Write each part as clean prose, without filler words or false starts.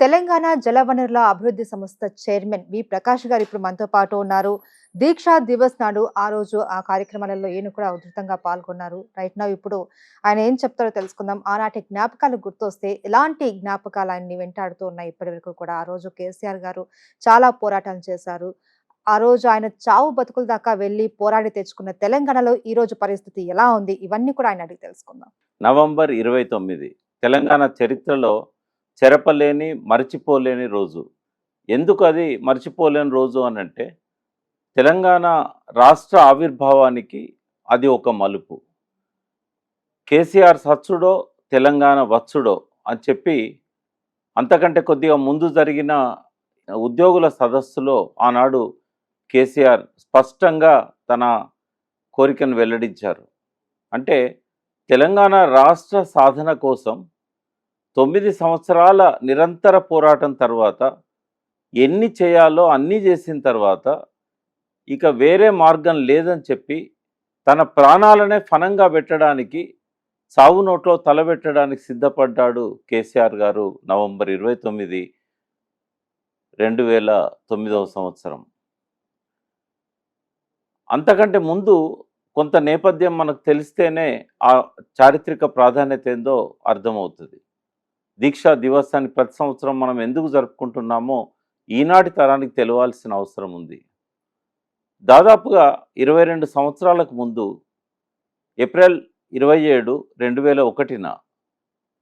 తెలంగాణ జలవనరుల అభివృద్ధి సంస్థ చైర్మన్ ప్రకాష్ గారు ఇప్పుడు మనతో పాటు ఉన్నారు. దీక్షా దివస్ నాడు ఆ రోజు ఆ కార్యక్రమాలలో ఈయన కూడా ఉధృతంగా పాల్గొన్నారు. రైట్ నౌ ఇప్పుడు ఆయన ఏం చెప్తారో తెలుసుకుందాం. ఆనాటి జ్ఞాపకాలు గుర్తొస్తే ఎలాంటి జ్ఞాపకాలు ఆయన్ని వెంటాడుతూ ఉన్నాయి ఇప్పటివరకు కూడా. ఆ రోజు కేసీఆర్ గారు చాలా పోరాటాలు చేశారు. ఆ రోజు ఆయన చావు బతుకుల దాకా వెళ్లి పోరాడి తెచ్చుకున్న తెలంగాణలో ఈ రోజు పరిస్థితి ఎలా ఉంది? ఇవన్నీ కూడా ఆయన అడిగి తెలుసుకుందాం. నవంబర్ 29 తెలంగాణ చరిత్రలో చెరపలేని, మరచిపోలేని రోజు. ఎందుకు అది మర్చిపోలేని రోజు అనంటే, తెలంగాణ రాష్ట్ర ఆవిర్భావానికి అది ఒక మలుపు. కేసీఆర్ సచ్చుడో, తెలంగాణ వచ్చుడో అని చెప్పి అంతకంటే కొద్దిగా ముందు జరిగిన ఉద్యోగుల సదస్సులో ఆనాడు కేసీఆర్ స్పష్టంగా తన కోరికను వెల్లడించారు. అంటే తెలంగాణ రాష్ట్ర సాధన కోసం 9 సంవత్సరాల నిరంతర పోరాటం తర్వాత ఎన్ని చేయాలో అన్నీ చేసిన తర్వాత ఇక వేరే మార్గం లేదని చెప్పి తన ప్రాణాలనే ఫనంగా పెట్టడానికి, సావు నోట్లో తలబెట్టడానికి సిద్ధపడ్డాడు కేసీఆర్ గారు నవంబర్ 29, 2009వ సంవత్సరం. అంతకంటే ముందు కొంత నేపథ్యం మనకు తెలిస్తేనే ఆ చారిత్రక ప్రాధాన్యత ఏందో అర్థమవుతుంది. దీక్షా దివసాన్ని ప్రతి సంవత్సరం మనం ఎందుకు జరుపుకుంటున్నామో ఈనాటి తరానికి తెలియాల్సిన అవసరం ఉంది. దాదాపుగా 22 సంవత్సరాలకు ముందు ఏప్రిల్ 27, 2001న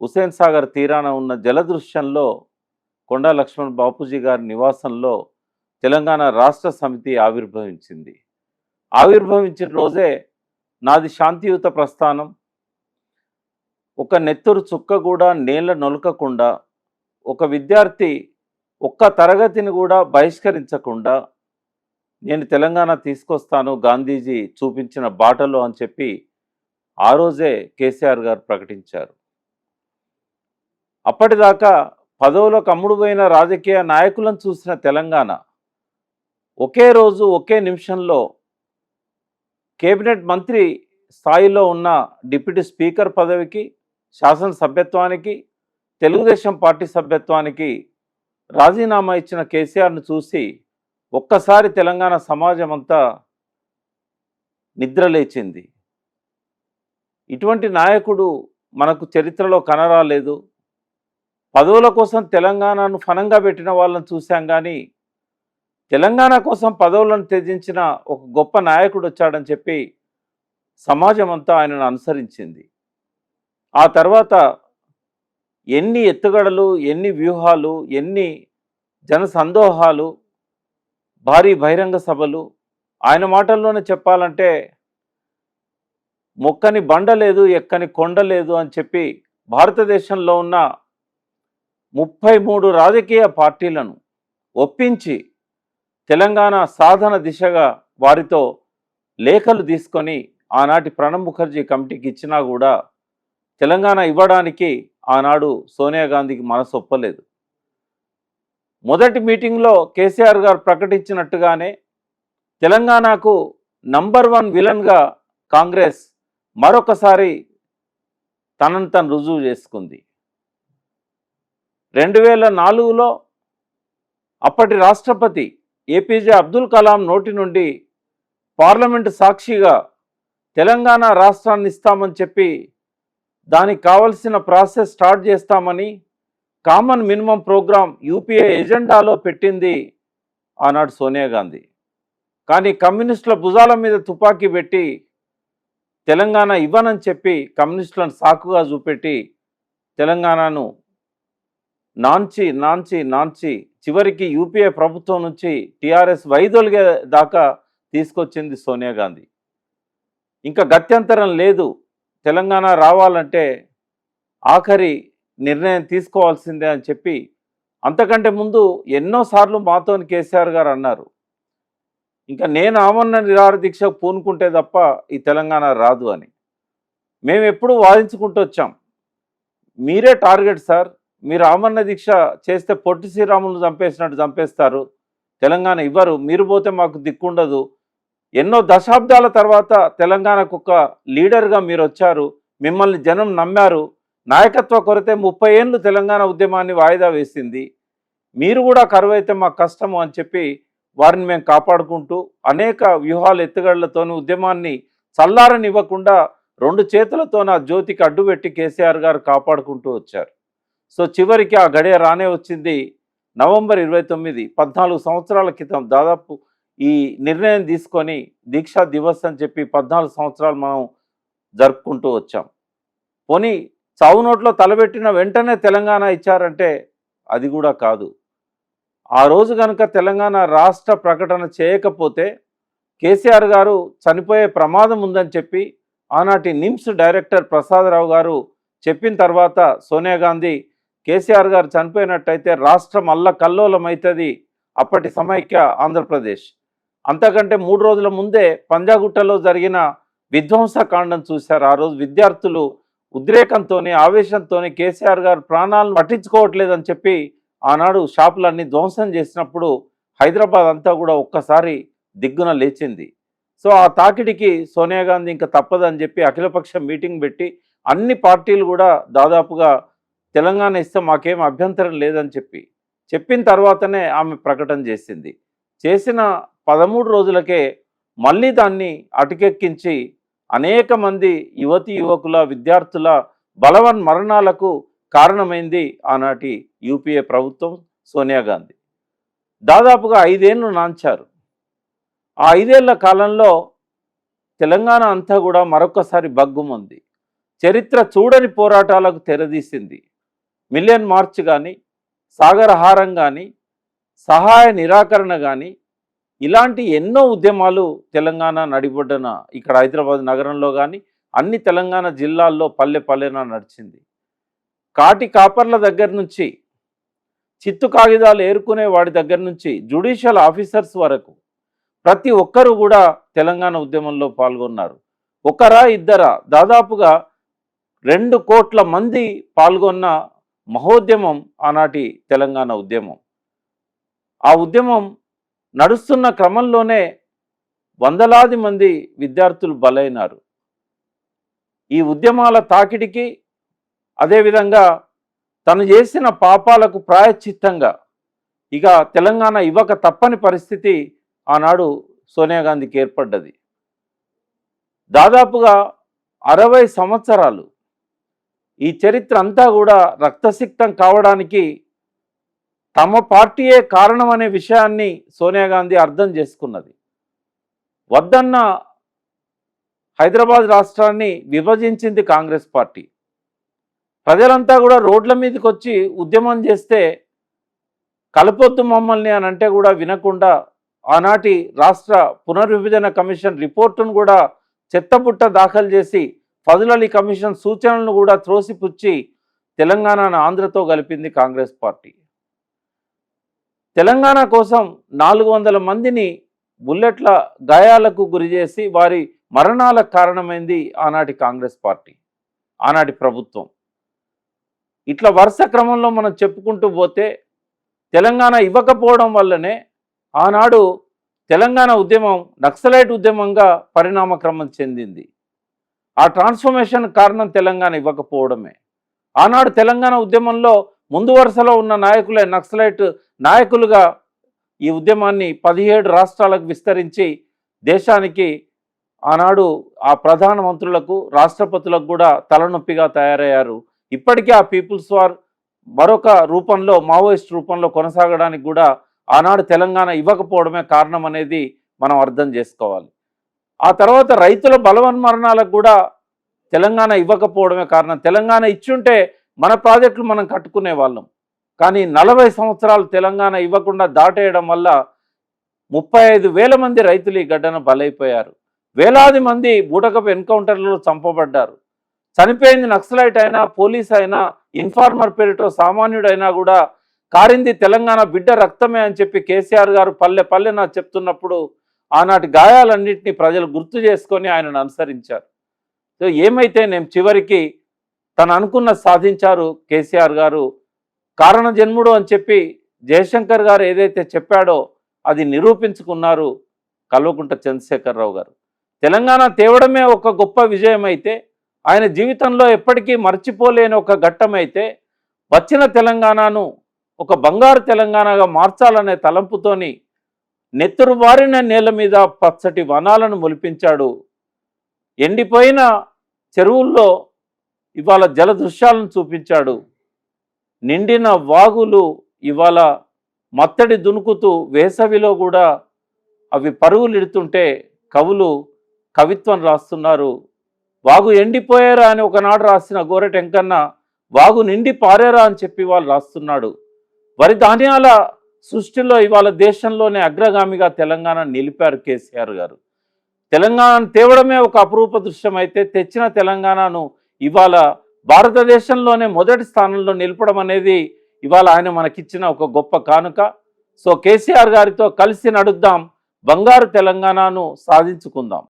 హుస్సేన్ సాగర్ తీరాన ఉన్న జలదృశ్యంలో కొండా లక్ష్మణ్ బాపూజీ గారి నివాసంలో తెలంగాణ రాష్ట్ర సమితి ఆవిర్భవించింది. ఆవిర్భవించిన రోజే నాది శాంతియుత ప్రస్థానం, ఒక నెత్తురు చుక్క కూడా నేల నొలకకుండా, ఒక విద్యార్థి ఒక్క తరగతిని కూడా బహిష్కరించకుండా నేను తెలంగాణ తీసుకొస్తాను గాంధీజీ చూపించిన బాటలో అని చెప్పి ఆ రోజే కేసీఆర్ గారు ప్రకటించారు. అప్పటిదాకా పదవులకు అమ్ముడుపోయిన రాజకీయ నాయకులను చూసిన తెలంగాణ ఒకే రోజు ఒకే నిమిషంలో కేబినెట్ మంత్రి స్థాయిలో ఉన్న డిప్యూటీ స్పీకర్ పదవికి, శాసనసభ్యత్వానికి, తెలుగుదేశం పార్టీ సభ్యత్వానికి రాజీనామా ఇచ్చిన కేసీఆర్ను చూసి ఒక్కసారి తెలంగాణ సమాజం అంతా నిద్రలేచింది. ఇటువంటి నాయకుడు మనకు చరిత్రలో కనరాలేదు. పదవుల కోసం తెలంగాణను ఫనంగా పెట్టిన వాళ్ళని చూశాం, కానీ తెలంగాణ కోసం పదవులను త్యజించిన ఒక గొప్ప నాయకుడు వచ్చాడని చెప్పి సమాజం అంతా ఆయనను అనుసరించింది. ఆ తర్వాత ఎన్ని ఎత్తుగడలు, ఎన్ని వ్యూహాలు, ఎన్ని జనసందోహాలు, భారీ బహిరంగ సభలు. ఆయన మాటల్లోనే చెప్పాలంటే మొక్కని బండ లేదు, ఎక్కని కొండ లేదు అని చెప్పి భారతదేశంలో ఉన్న 33 రాజకీయ పార్టీలను ఒప్పించి తెలంగాణ సాధన దిశగా వారితో లేఖలు తీసుకొని ఆనాటి ప్రణబ్ ముఖర్జీ కమిటీకి ఇచ్చినా కూడా తెలంగాణ ఇవ్వడానికి ఆనాడు సోనియా గాంధీకి మనసు ఒప్పలేదు. మొదటి మీటింగ్లో కేసీఆర్ గారు ప్రకటించినట్టుగానే తెలంగాణకు నంబర్ 1 విలన్గా కాంగ్రెస్ మరొకసారి తనను తను రుజువు చేసుకుంది. 2004లో అప్పటి రాష్ట్రపతి ఏపీజే అబ్దుల్ కలాం నోటి నుండి పార్లమెంటు సాక్షిగా తెలంగాణ రాష్ట్రాన్ని ఇస్తామని చెప్పి దానికి కావలసిన ప్రాసెస్ స్టార్ట్ చేస్తామని కామన్ మినిమం ప్రోగ్రాం యూపీఏ ఎజెండాలో పెట్టింది ఆనాడు సోనియా గాంధీ. కానీ కమ్యూనిస్టుల భుజాల మీద తుపాకీ పెట్టి తెలంగాణ ఇవ్వనని చెప్పి కమ్యూనిస్టులను సాకుగా చూపెట్టి తెలంగాణను నాంచి నాంచి నాంచి చివరికి యూపీఏ ప్రభుత్వం నుంచి టీఆర్ఎస్ వైదొలిగే దాకా తీసుకొచ్చింది సోనియా గాంధీ. ఇంకా గత్యంతరం లేదు, తెలంగాణ రావాలంటే ఆఖరి నిర్ణయం తీసుకోవాల్సిందే అని చెప్పి అంతకంటే ముందు ఎన్నోసార్లు మాతోని కేసీఆర్ గారు అన్నారు, ఇంకా నేను ఆమరణ నిరాహార దీక్షకు పూనుకుంటే తప్ప ఈ తెలంగాణ రాదు అని. మేము ఎప్పుడూ వాదించుకుంటూ వచ్చాం, మీరే టార్గెట్ సార్, మీరు ఆమరణ దీక్ష చేస్తే పొట్టి శ్రీరాములు చంపేసినట్టు చంపేస్తారు, తెలంగాణ ఇవ్వరు, మీరు పోతే మాకు దిక్కుండదు. ఎన్నో దశాబ్దాల తర్వాత తెలంగాణకు ఒక లీడర్గా మీరు వచ్చారు, మిమ్మల్ని జనం నమ్మారు. నాయకత్వ కొరతే 30 ఏళ్ళు తెలంగాణ ఉద్యమాన్ని వాయిదా వేసింది. మీరు కూడా కరువు అయితే మాకు కష్టము అని చెప్పి వారిని మేము కాపాడుకుంటూ అనేక వ్యూహాలు ఎత్తుగడలతోని ఉద్యమాన్ని చల్లారనివ్వకుండా 2 చేతులతో ఆ జ్యోతికి అడ్డుపెట్టి కేసీఆర్ గారు కాపాడుకుంటూ వచ్చారు. సో చివరికి ఆ గడియ రానే వచ్చింది. నవంబర్ 29 14 సంవత్సరాల క్రితం దాదాపు ఈ నిర్ణయం తీసుకొని దీక్షా దివస్ అని చెప్పి 14 సంవత్సరాలు మనం జరుపుకుంటూ వచ్చాం. పోనీ చావు నోట్లో తలబెట్టిన వెంటనే తెలంగాణ ఇచ్చారంటే అది కూడా కాదు. ఆ రోజు కనుక తెలంగాణ రాష్ట్ర ప్రకటన చేయకపోతే కేసీఆర్ గారు చనిపోయే ప్రమాదం ఉందని చెప్పి ఆనాటి నిమ్స్ డైరెక్టర్ ప్రసాదరావు గారు చెప్పిన తర్వాత సోనియా గాంధీ కేసీఆర్ గారు చనిపోయినట్టయితే రాష్ట్రం అల్లకల్లోలం అవుతుంది అప్పటి సమైక్య ఆంధ్రప్రదేశ్. అంతకంటే 3 రోజుల ముందే పంజాగుట్టలో జరిగిన విధ్వంసకాండం చూశారు. ఆ రోజు విద్యార్థులు ఉద్రేకంతోనే ఆవేశంతోనే కేసీఆర్ గారు ప్రాణాలను పట్టించుకోవట్లేదని చెప్పి ఆనాడు షాపులన్నీ ధ్వంసం చేసినప్పుడు హైదరాబాద్ అంతా కూడా ఒక్కసారి దిగ్గున లేచింది. సో ఆ తాకిడికి సోనియా గాంధీ ఇంకా తప్పదని చెప్పి అఖిలపక్ష మీటింగ్ పెట్టి అన్ని పార్టీలు కూడా దాదాపుగా తెలంగాణ ఇస్తే మాకేం అభ్యంతరం లేదని చెప్పిన తర్వాతనే ఆమె ప్రకటన చేసింది. చేసిన 13 రోజులకే మళ్ళీ దాన్ని అటుకెక్కించి అనేక మంది యువతీ యువకుల విద్యార్థుల బలవన్ మరణాలకు కారణమైంది ఆనాటి యూపీఏ ప్రభుత్వం, సోనియా గాంధీ. దాదాపుగా 5 ఏళ్ళు నాంచారు. ఆ 5 ఏళ్ల కాలంలో తెలంగాణ అంతా కూడా మరొకసారి బగ్గుమంది. చరిత్ర చూడని పోరాటాలకు తెరదీసింది. మిలియన్ మార్చ్ కానీ, సాగరహారం కానీ, సహాయ నిరాకరణ కానీ, ఇలాంటి ఎన్నో ఉద్యమాలు తెలంగాణ నడిబొడ్డున ఇక్కడ హైదరాబాద్ నగరంలో కానీ అన్ని తెలంగాణ జిల్లాల్లో పల్లె పల్లెన నడిచింది. కాటి కాపర్ల దగ్గర నుంచి, చిత్తు కాగితాలు ఏరుకునే వాడి దగ్గర నుంచి జ్యుడిషియల్ ఆఫీసర్స్ వరకు ప్రతి ఒక్కరూ కూడా తెలంగాణ ఉద్యమంలో పాల్గొన్నారు. ఒకరా ఇద్దరా దాదాపుగా 2 కోట్ల మంది పాల్గొన్న మహోద్యమం ఆనాటి తెలంగాణ ఉద్యమం. ఆ ఉద్యమం నడుస్తున్న క్రమంలోనే వందలాది మంది విద్యార్థులు బలైనారు. ఈ ఉద్యమాల తాకిడికి, అదేవిధంగా తను చేసిన పాపాలకు ప్రాయశ్చిత్తంగా ఇక తెలంగాణ ఇవ్వక తప్పని పరిస్థితి ఆనాడు సోనియా గాంధీకి ఏర్పడ్డది. దాదాపుగా 60 సంవత్సరాలు ఈ చరిత్ర అంతా కూడా రక్తసిక్తం కావడానికి తమ పార్టీయే కారణం అనే విషయాన్ని సోనియా గాంధీ అర్థం చేసుకున్నది. వద్దన్న హైదరాబాద్ రాష్ట్రాన్ని విభజించింది కాంగ్రెస్ పార్టీ. ప్రజలంతా కూడా రోడ్ల మీదకి వచ్చి ఉద్యమం చేస్తే కలపొద్దు మమ్మల్ని అని అంటే కూడా వినకుండా ఆనాటి రాష్ట్ర పునర్విభజన కమిషన్ రిపోర్టును కూడా చెత్తబుట్ట దాఖలు చేసి ఫజల్ అలీ కమిషన్ సూచనలను కూడా త్రోసిపుచ్చి తెలంగాణను ఆంధ్రతో కలిపింది కాంగ్రెస్ పార్టీ. తెలంగాణ కోసం 400 మందిని బుల్లెట్ల గాయాలకు గురి చేసి వారి మరణాలకు కారణమైంది ఆనాటి కాంగ్రెస్ పార్టీ, ఆనాటి ప్రభుత్వం. ఇట్లా వరుస క్రమంలో మనం చెప్పుకుంటూ పోతే తెలంగాణ ఇవ్వకపోవడం వల్లనే ఆనాడు తెలంగాణ ఉద్యమం నక్సలైట్ ఉద్యమంగా పరిణామక్రమం చెందింది. ఆ ట్రాన్స్ఫర్మేషన్ కారణం తెలంగాణ ఇవ్వకపోవడమే. ఆనాడు తెలంగాణ ఉద్యమంలో ముందు వరుసలో ఉన్న నాయకులే నక్సలైట్ నాయకులుగా ఈ ఉద్యమాన్ని 17 రాష్ట్రాలకు విస్తరించి దేశానికి ఆనాడు ఆ ప్రధానమంత్రులకు, రాష్ట్రపతులకు కూడా తలనొప్పిగా తయారయ్యారు. ఇప్పటికీ ఆ పీపుల్స్ వార్ మరొక రూపంలో, మావోయిస్ట్ రూపంలో కొనసాగడానికి కూడా ఆనాడు తెలంగాణ ఇవ్వకపోవడమే కారణం అనేది మనం అర్థం చేసుకోవాలి. ఆ తర్వాత రైతుల బలవన్మరణాలకు కూడా తెలంగాణ ఇవ్వకపోవడమే కారణం. తెలంగాణ ఇచ్చుంటే మన ప్రాజెక్టులు మనం కట్టుకునే వాళ్ళం. కానీ 40 సంవత్సరాలు తెలంగాణ ఇవ్వకుండా దాటేయడం వల్ల 35,000 మంది రైతులు ఈ గడ్డన బలైపోయారు. వేలాది మంది బూటకపు ఎన్కౌంటర్లలో చంపబడ్డారు. చనిపోయింది నక్సలైట్ అయినా, పోలీస్ అయినా, ఇన్ఫార్మర్ పేరుతో సామాన్యుడైనా కూడా కారింది తెలంగాణ బిడ్డ రక్తమే అని చెప్పి కేసీఆర్ గారు పల్లె పల్లెన చెప్తున్నప్పుడు ఆనాటి గాయాలన్నింటినీ ప్రజలు గుర్తు చేసుకొని ఆయనను అనుసరించారు. సో ఏమైతే నేను చివరికి తను అనుకున్న సాధించారు కేసీఆర్ గారు. కారణ జన్ముడు అని చెప్పి జయశంకర్ గారు ఏదైతే చెప్పాడో అది నిరూపించుకున్నారు కల్వకుంట్ల చంద్రశేఖరరావు గారు. తెలంగాణ తేవడమే ఒక గొప్ప విజయం అయితే, ఆయన జీవితంలో ఎప్పటికీ మర్చిపోలేని ఒక ఘట్టమైతే, వచ్చిన తెలంగాణను ఒక బంగారు తెలంగాణగా మార్చాలనే తలంపుతోని నెత్తురు బారిన నేల మీద పచ్చటి వనాలను మొలిపించాడు. ఎండిపోయిన చెరువుల్లో ఇవాళ జల దృశ్యాలను చూపించాడు. నిండిన వాగులు ఇవాళ మత్తడి దునుకుతూ వేసవిలో కూడా అవి పరుగులిడుతుంటే కవులు కవిత్వం రాస్తున్నారు. వాగు ఎండిపోయారా అని ఒకనాడు రాసిన గోరెటెంకన్న వాగు నిండి పారేరా అని చెప్పి వాళ్ళు రాస్తున్నాడు. వరి ధాన్యాల సృష్టిలో ఇవాళ దేశంలోనే అగ్రగామిగా తెలంగాణ నిలిపారు కేసీఆర్ గారు. తెలంగాణను తేవడమే ఒక అపురూప దృశ్యం అయితే తెచ్చిన తెలంగాణను ఇవాళ భారతదేశంలోనే మొదటి స్థానంలో నిలపడం అనేది ఇవాళ ఆయన మనకిచ్చిన ఒక గొప్ప కానుక. సో కేసీఆర్ గారితో కలిసి నడుద్దాం, బంగారు తెలంగాణను సాధించుకుందాం.